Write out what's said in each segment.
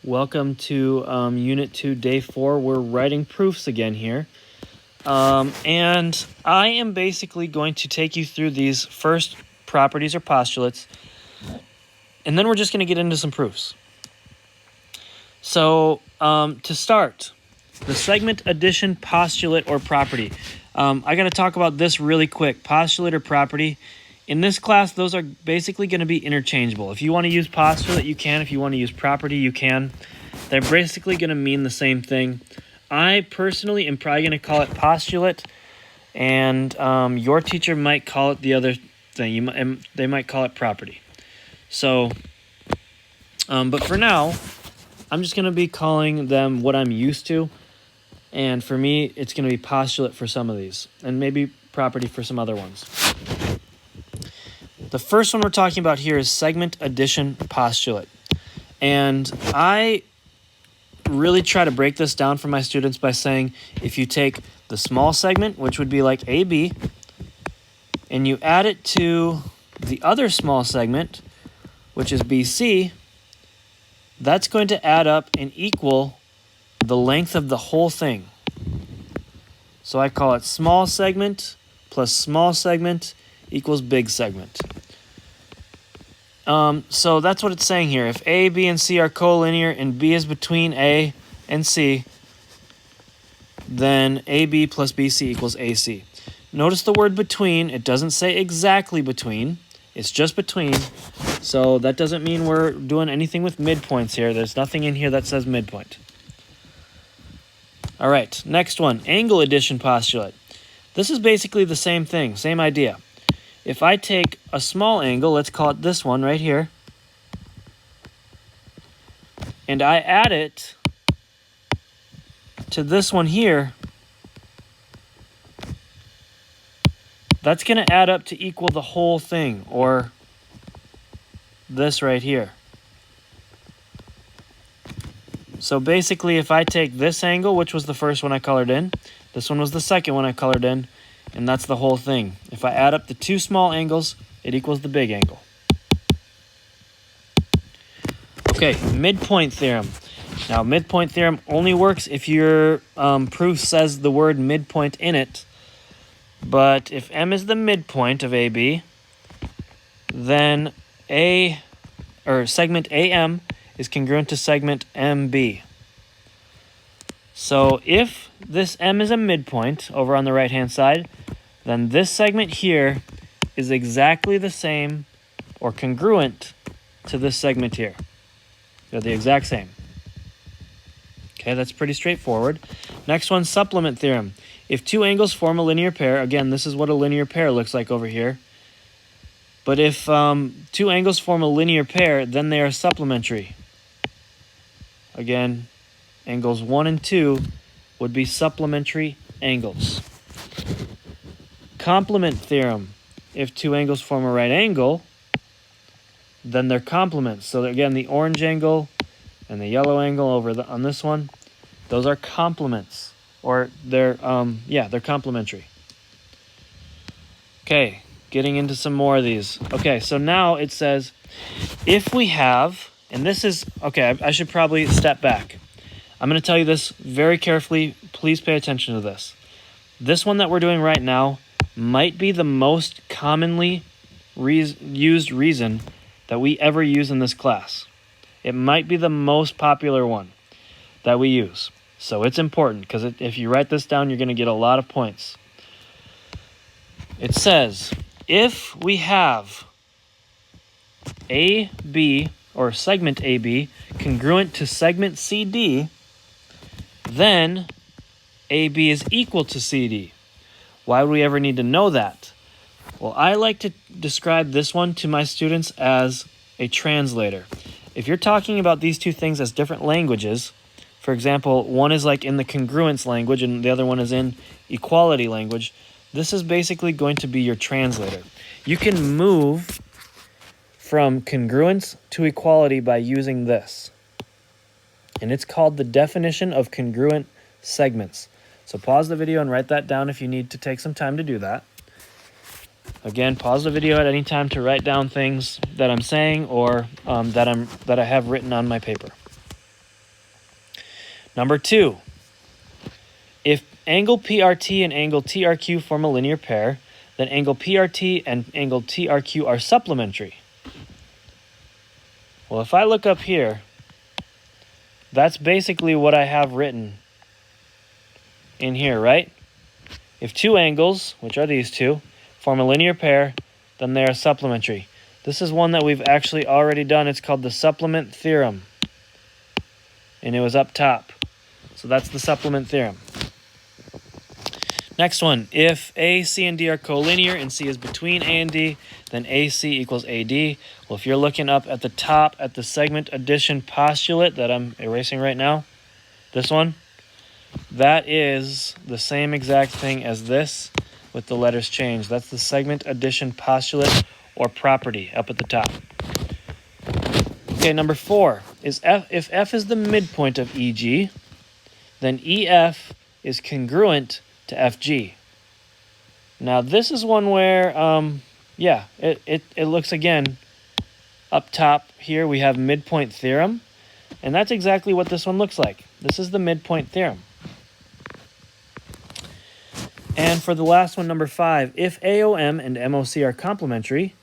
Welcome to Unit 2, Day 4. We're writing proofs again here. And I am basically going to take you through these first properties or postulates, and then we're just going to get into some proofs. So to start, the segment addition postulate or property. I got to talk about this really quick. Postulate or property. In this class, those are basically going to be interchangeable. If you want to use postulate, you can. If you want to use property, you can. They're basically going to mean the same thing. I personally am probably going to call it postulate, and your teacher might call it the other thing. They might call it property. So, but for now, I'm just going to be calling them what I'm used to. And for me, it's going to be postulate for some of these, and maybe property for some other ones. The first one we're talking about here is segment addition postulate. And I really try to break this down for my students by saying if you take the small segment, which would be like AB, and you add it to the other small segment, which is BC, that's going to add up and equal the length of the whole thing. So I call it small segment plus small segment equals big segment. So that's what it's saying here. If A, B, and C are collinear and B is between A and C, then AB plus BC equals AC. Notice the word between. It doesn't say exactly between. It's just between. So that doesn't mean we're doing anything with midpoints here. There's nothing in here that says midpoint. All right, next one, angle addition postulate. This is basically the same thing, same idea. If I take a small angle, let's call it this one right here, and I add it to this one here, that's going to add up to equal the whole thing, or this right here. So basically, if I take this angle, which was the first one I colored in, this one was the second one I colored in, and that's the whole thing. If I add up the two small angles, it equals the big angle. Okay, midpoint theorem. Now, midpoint theorem only works if your proof says the word midpoint in it. But if M is the midpoint of AB, then segment AM is congruent to segment MB. So if this M is a midpoint over on the right-hand side, then this segment here is exactly the same or congruent to this segment here. They're the exact same. Okay, that's pretty straightforward. Next one, supplement theorem. If two angles form a linear pair, again, this is what a linear pair looks like over here. But if two angles form a linear pair, then they are supplementary. Again, angles 1 and 2 would be supplementary angles. Complement theorem. If two angles form a right angle, then they're complements. So again, the orange angle and the yellow angle on this one, those are complements, or they're complementary. Okay, getting into some more of these. Okay, so now it says if we have, and this is, okay, I should probably step back. I'm going to tell you this very carefully. Please pay attention to this. This one that we're doing right now might be the most commonly used reason that we ever use in this class. It might be the most popular one that we use. So it's important because if you write this down, you're going to get a lot of points. It says, if we have AB, or segment AB, congruent to segment CD, then AB is equal to CD. Why would we ever need to know that? Well, I like to describe this one to my students as a translator. If you're talking about these two things as different languages, for example, one is like in the congruence language and the other one is in equality language, this is basically going to be your translator. You can move from congruence to equality by using this. And it's called the definition of congruent segments. So pause the video and write that down if you need to take some time to do that. Again, pause the video at any time to write down things that I'm saying or that I have written on my paper. Number 2, if angle PRT and angle TRQ form a linear pair, then angle PRT and angle TRQ are supplementary. Well, if I look up here, that's basically what I have written in here, right? If two angles, which are these two, form a linear pair, then they are supplementary. This is one that we've actually already done. It's called the Supplement Theorem. And it was up top. So that's the Supplement Theorem. Next one, if A, C, and D are collinear and C is between A and D, then AC equals AD. Well, if you're looking up at the top at the segment addition postulate that I'm erasing right now, this one, that is the same exact thing as this with the letters changed. That's the segment addition postulate or property up at the top. Okay, number 4 is if F is the midpoint of EG, then EF is congruent to FG. Now this is one where, it looks again, up top here we have midpoint theorem, and that's exactly what this one looks like. This is the midpoint theorem. And for the last one, number 5, if AOM and MOC are complementary,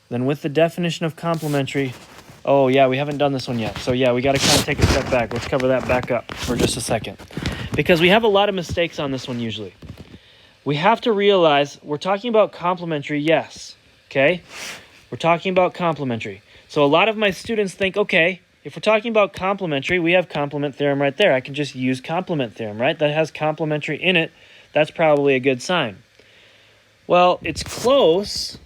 then with the definition of complementary, oh yeah, we haven't done this one yet. So yeah, we got to kind of take a step back. Let's cover that back up for just a second. Because we have a lot of mistakes on this one usually. We have to realize we're talking about complementary, yes. Okay? We're talking about complementary. So a lot of my students think, okay, if we're talking about complementary, we have complement theorem right there. I can just use complement theorem, right? That has complementary in it. That's probably a good sign. Well, it's close,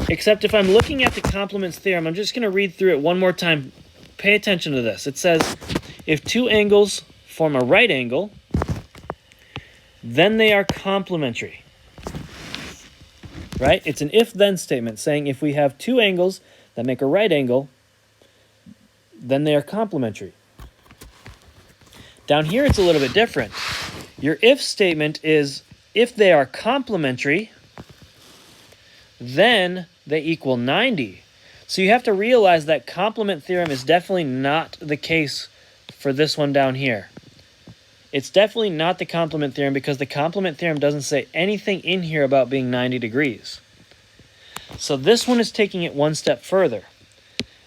except if I'm looking at the complements theorem, I'm just going to read through it one more time. Pay attention to this. It says, if two angles form a right angle, then they are complementary. Right? It's an if-then statement saying if we have two angles that make a right angle, then they are complementary. Down here it's a little bit different. Your if statement is if they are complementary, then they equal 90. So you have to realize that complement theorem is definitely not the case for this one down here. It's definitely not the complement theorem because the complement theorem doesn't say anything in here about being 90 degrees. So this one is taking it one step further.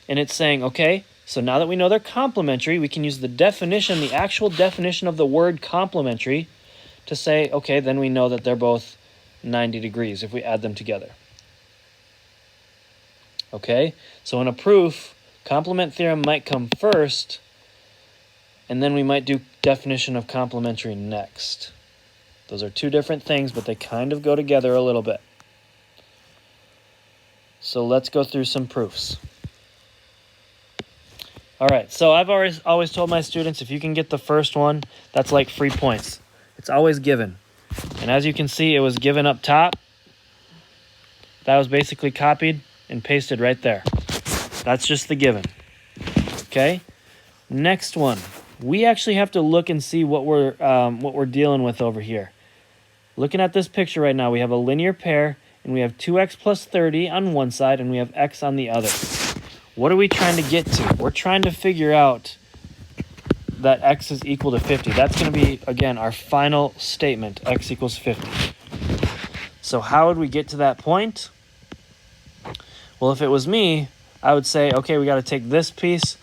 And it's saying, okay, so now that we know they're complementary, we can use the definition, the actual definition of the word complementary to say, okay, then we know that they're both 90 degrees if we add them together. Okay, so in a proof, complement theorem might come first, and then we might do definition of complementary next. Those are two different things, but they kind of go together a little bit. So let's go through some proofs. All right, so I've always told my students, if you can get the first one, that's like free points. It's always given. And as you can see, it was given up top. That was basically copied and pasted right there. That's just the given. Okay? Next one. We actually have to look and see what we're dealing with over here. Looking at this picture right now, we have a linear pair, and we have 2x plus 30 on one side, and we have x on the other. What are we trying to get to? We're trying to figure out that x is equal to 50. That's going to be, again, our final statement, x equals 50. So how would we get to that point? Well, if it was me, I would say, okay, we got to take this piece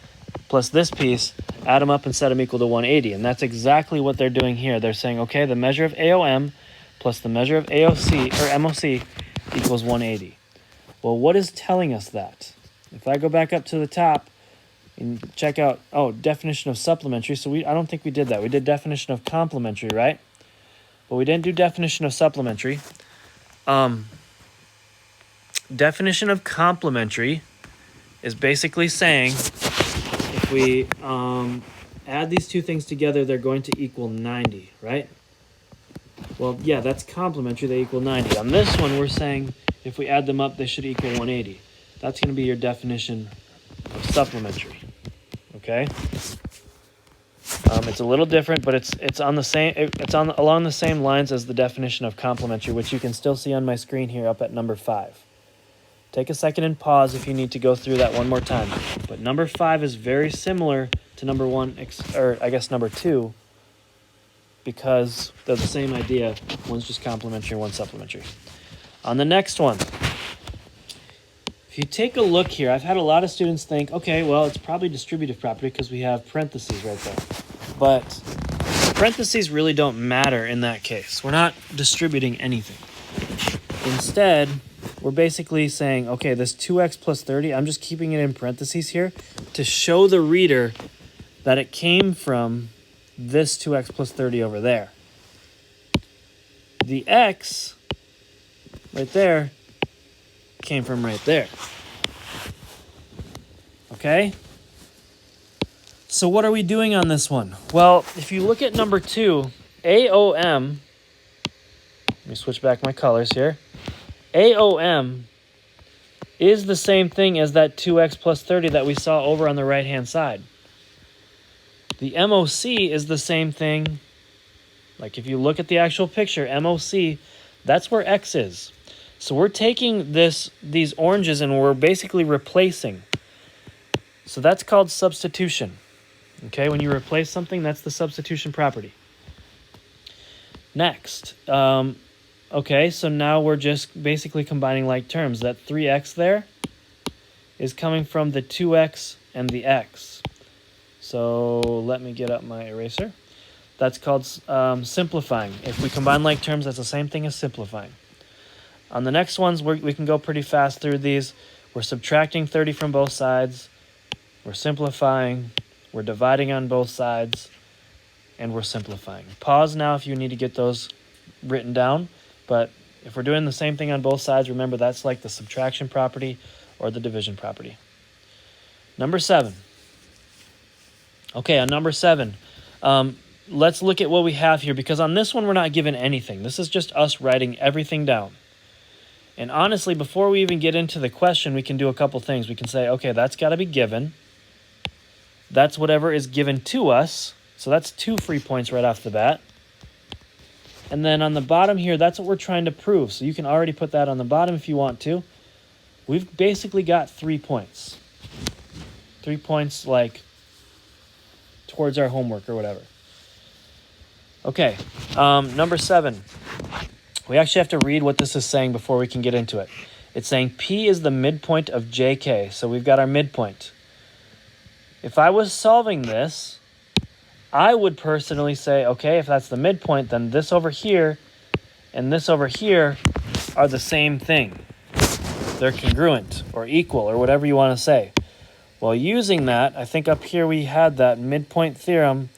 plus this piece, add them up and set them equal to 180. And that's exactly what they're doing here. They're saying, okay, the measure of AOM plus the measure of AOC or MOC equals 180. Well, what is telling us that? If I go back up to the top and check out, definition of supplementary. So I don't think we did that. We did definition of complementary, right? But we didn't do definition of supplementary. Definition of complementary is basically saying if we add these two things together, they're going to equal 90, right? Well, yeah, that's complementary. They equal 90. On this one, we're saying if we add them up, they should equal 180. That's going to be your definition of supplementary. Okay? It's a little different, but it's on the same. It's along the same lines as the definition of complementary, which you can still see on my screen here up at number 5. Take a second and pause if you need to go through that one more time. But number 5 is very similar to number 1, or I guess number 2, because they're the same idea. One's just complementary, one's supplementary. On the next one, if you take a look here, I've had a lot of students think, okay, well, it's probably distributive property because we have parentheses right there. But parentheses really don't matter in that case. We're not distributing anything. Instead, we're basically saying, okay, this 2x plus 30, I'm just keeping it in parentheses here to show the reader that it came from this 2x plus 30 over there. The x right there came from right there. Okay? So what are we doing on this one? Well, if you look at number 2, AOM, let me switch back my colors here. AOM is the same thing as that 2x plus 30 that we saw over on the right-hand side. The MOC is the same thing. Like if you look at the actual picture, MOC, that's where x is. So we're taking these oranges and we're basically replacing. So that's called substitution. Okay, when you replace something, that's the substitution property. Next, okay, so now we're just basically combining like terms. That 3x there is coming from the 2x and the x. So let me get up my eraser. That's called simplifying. If we combine like terms, that's the same thing as simplifying. On the next ones, we can go pretty fast through these. We're subtracting 30 from both sides. We're simplifying. We're dividing on both sides. And we're simplifying. Pause now if you need to get those written down. But if we're doing the same thing on both sides, remember that's like the subtraction property or the division property. Number 7. Okay, on number 7, let's look at what we have here, because on this one we're not given anything. This is just us writing everything down. And honestly, before we even get into the question, we can do a couple things. We can say, okay, that's got to be given. That's whatever is given to us. So that's 2 free points right off the bat. And then on the bottom here, that's what we're trying to prove. So you can already put that on the bottom if you want to. We've basically got 3 points. 3 points like towards our homework or whatever. Okay, number 7. We actually have to read what this is saying before we can get into it. It's saying P is the midpoint of JK. So we've got our midpoint. If I was solving this, I would personally say, okay, if that's the midpoint, then this over here and this over here are the same thing. They're congruent or equal or whatever you want to say. Well, using that, I think up here we had that midpoint theorem.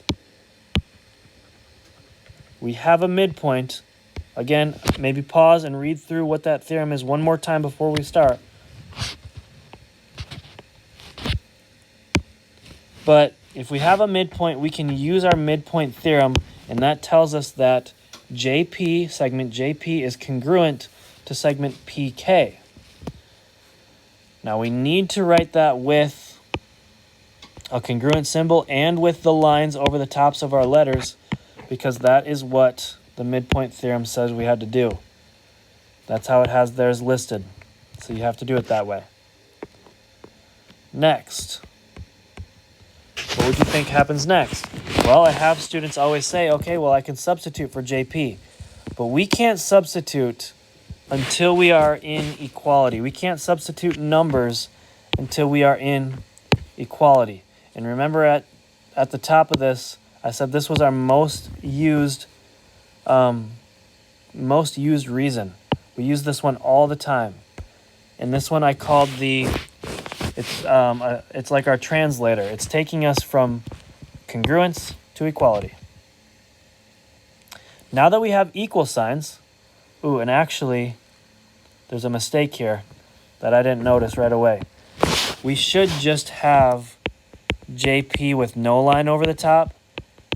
We have a midpoint. Again, maybe pause and read through what that theorem is one more time before we start. But if we have a midpoint, we can use our midpoint theorem, and that tells us that JP, segment JP, is congruent to segment PK. Now we need to write that with a congruent symbol and with the lines over the tops of our letters, because that is what the midpoint theorem says we had to do. That's how it has theirs listed. So you have to do it that way. Next. What would you think happens next? Well, I have students always say, okay, well, I can substitute for JP. But we can't substitute until we are in equality. We can't substitute numbers until we are in equality. And remember at the top of this, I said this was our most used reason. We use this one all the time. And this one I called it's like our translator. It's taking us from congruence to equality. Now that we have equal signs, and actually there's a mistake here that I didn't notice right away. We should just have JP with no line over the top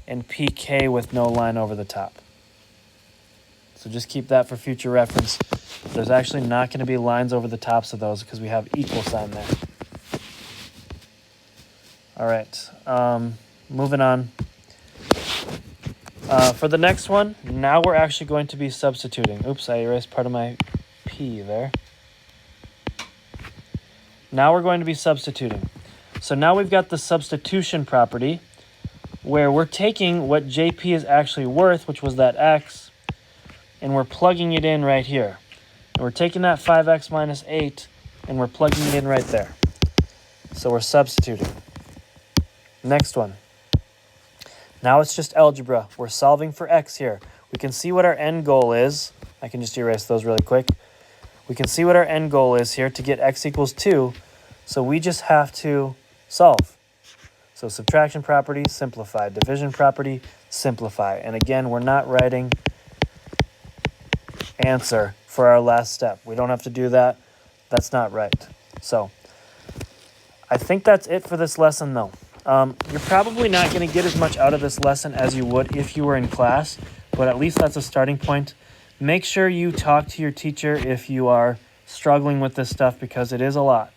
and PK with no line over the top. So just keep that for future reference. There's actually not going to be lines over the tops of those because we have equal sign there. All right, moving on. For the next one, now we're actually going to be substituting. Oops, I erased part of my P there. Now we're going to be substituting. So now we've got the substitution property where we're taking what JP is actually worth, which was that x, and we're plugging it in right here. And we're taking that 5x minus 8 and we're plugging it in right there. So we're substituting. Next one. Now it's just algebra. We're solving for x here. We can see what our end goal is. I can just erase those really quick. We can see what our end goal is here to get x equals 2. So we just have to solve. So subtraction property, simplify. Division property, simplify. And again, we're not writing answer for our last step. We don't have to do that. That's not right. So I think that's it for this lesson, though. You're probably not going to get as much out of this lesson as you would if you were in class, but at least that's a starting point. Make sure you talk to your teacher if you are struggling with this stuff because it is a lot.